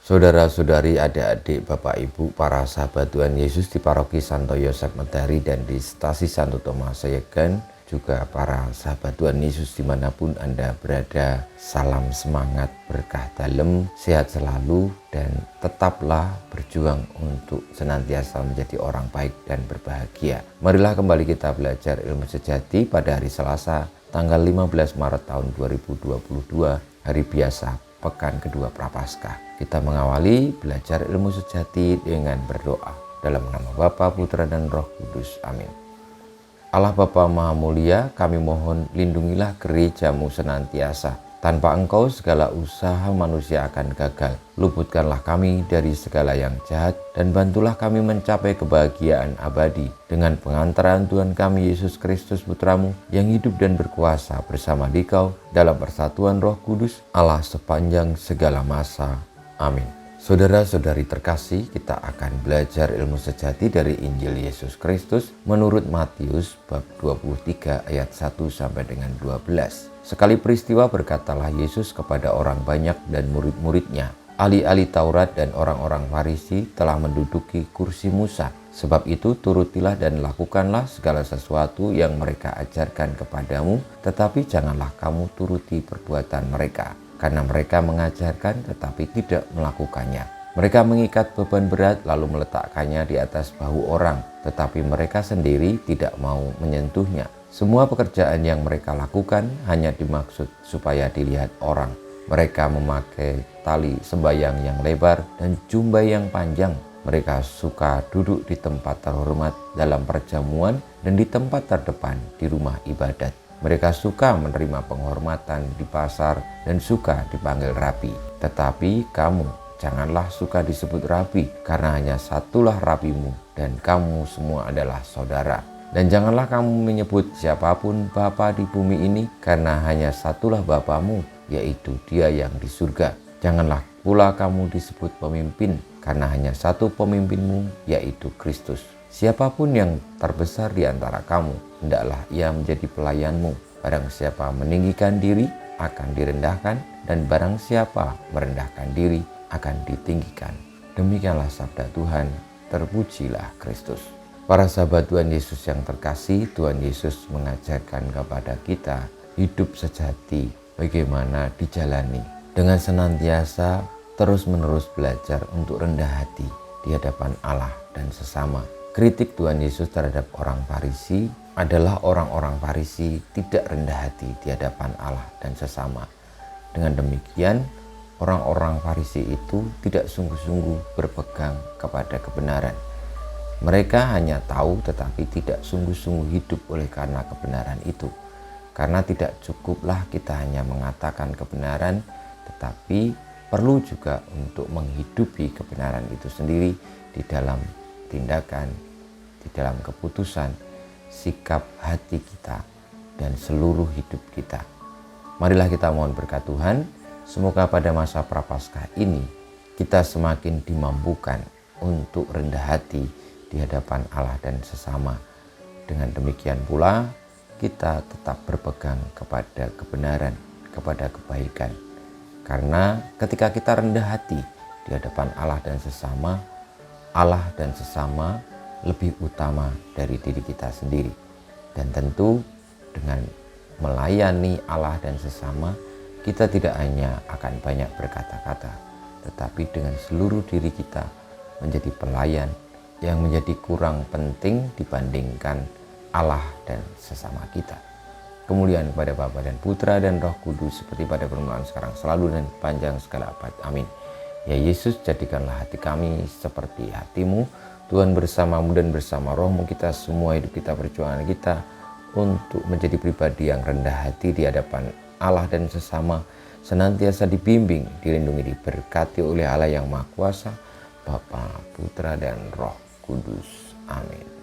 Saudara-saudari, adik-adik, Bapak Ibu, para sahabat Tuhan Yesus di Paroki Santo Yosef Medari dan di Stasi Santo Tomas Sayegan, juga para sahabat Tuhan Yesus dimanapun Anda berada, salam semangat, berkah dalam, sehat selalu, dan tetaplah berjuang untuk senantiasa menjadi orang baik dan berbahagia. Marilah kembali kita belajar ilmu sejati pada hari Selasa, tanggal 15 Maret tahun 2022, hari biasa, pekan kedua Prapaskah. Kita mengawali belajar ilmu sejati dengan berdoa. Dalam nama Bapa, Putra, dan Roh Kudus. Amin. Allah Bapa Maha Mulia, kami mohon lindungilah gereja-Mu senantiasa. Tanpa Engkau segala usaha manusia akan gagal. Luputkanlah kami dari segala yang jahat dan bantulah kami mencapai kebahagiaan abadi dengan pengantaran Tuhan kami Yesus Kristus Putra-Mu yang hidup dan berkuasa bersama Dikau dalam persatuan Roh Kudus, Allah sepanjang segala masa. Amin. Saudara-saudari terkasih, kita akan belajar ilmu sejati dari Injil Yesus Kristus menurut Matius bab 23 ayat 1 sampai dengan 12. Sekali peristiwa berkatalah Yesus kepada orang banyak dan murid-muridnya, ahli-ahli Taurat dan orang-orang Farisi telah menduduki kursi Musa. Sebab itu turutilah dan lakukanlah segala sesuatu yang mereka ajarkan kepadamu, tetapi janganlah kamu turuti perbuatan mereka. Karena mereka mengajarkan tetapi tidak melakukannya. Mereka mengikat beban berat lalu meletakkannya di atas bahu orang, tetapi mereka sendiri tidak mau menyentuhnya. Semua pekerjaan yang mereka lakukan hanya dimaksud supaya dilihat orang. Mereka memakai tali sembayang yang lebar dan jubah yang panjang. Mereka suka duduk di tempat terhormat dalam perjamuan dan di tempat terdepan di rumah ibadat. Mereka suka menerima penghormatan di pasar dan suka dipanggil rabi. Tetapi kamu janganlah suka disebut rabi, karena hanya satulah rabimu dan kamu semua adalah saudara. Dan janganlah kamu menyebut siapapun bapa di bumi ini, karena hanya satulah Bapamu, yaitu Dia yang di surga. Janganlah pula kamu disebut pemimpin, karena hanya satu pemimpinmu, yaitu Kristus. Siapapun yang terbesar di antara kamu, hendaklah ia menjadi pelayanmu. Barang siapa meninggikan diri, akan direndahkan, dan barang siapa merendahkan diri, akan ditinggikan. Demikianlah sabda Tuhan, terpujilah Kristus. Para sahabat Tuhan Yesus yang terkasih, Tuhan Yesus mengajarkan kepada kita hidup sejati, bagaimana dijalani dengan senantiasa terus-menerus belajar untuk rendah hati di hadapan Allah dan sesama. Kritik Tuhan Yesus terhadap orang Farisi adalah orang-orang Farisi tidak rendah hati di hadapan Allah dan sesama. Dengan demikian, orang-orang Farisi itu tidak sungguh-sungguh berpegang kepada kebenaran. Mereka hanya tahu tetapi tidak sungguh-sungguh hidup oleh karena kebenaran itu. Karena tidak cukuplah kita hanya mengatakan kebenaran, tetapi perlu juga untuk menghidupi kebenaran itu sendiri di dalam tindakan, di dalam keputusan, sikap hati kita, dan seluruh hidup kita. Marilah kita mohon berkat Tuhan, semoga pada masa Prapaskah ini kita semakin dimampukan untuk rendah hati di hadapan Allah dan sesama. Dengan demikian pula kita tetap berpegang kepada kebenaran, kepada kebaikan. Karena ketika kita rendah hati di hadapan Allah dan sesama, Allah dan sesama lebih utama dari diri kita sendiri. Dan tentu dengan melayani Allah dan sesama, kita tidak hanya akan banyak berkata-kata, tetapi dengan seluruh diri kita menjadi pelayan yang menjadi kurang penting dibandingkan Allah dan sesama kita. Kemuliaan kepada Bapa dan Putra dan Roh Kudus seperti pada permulaan sekarang selalu dan panjang segala abad. Amin. Ya Yesus, jadikanlah hati kami seperti hati-Mu. Tuhan bersama-Mu dan bersama Roh-Mu kita semua hidup kita, perjuangan kita untuk menjadi pribadi yang rendah hati di hadapan Allah dan sesama, senantiasa dibimbing, dilindungi, diberkati oleh Allah yang Maha Kuasa, Bapa, Putra, dan Roh Kudus. Amin.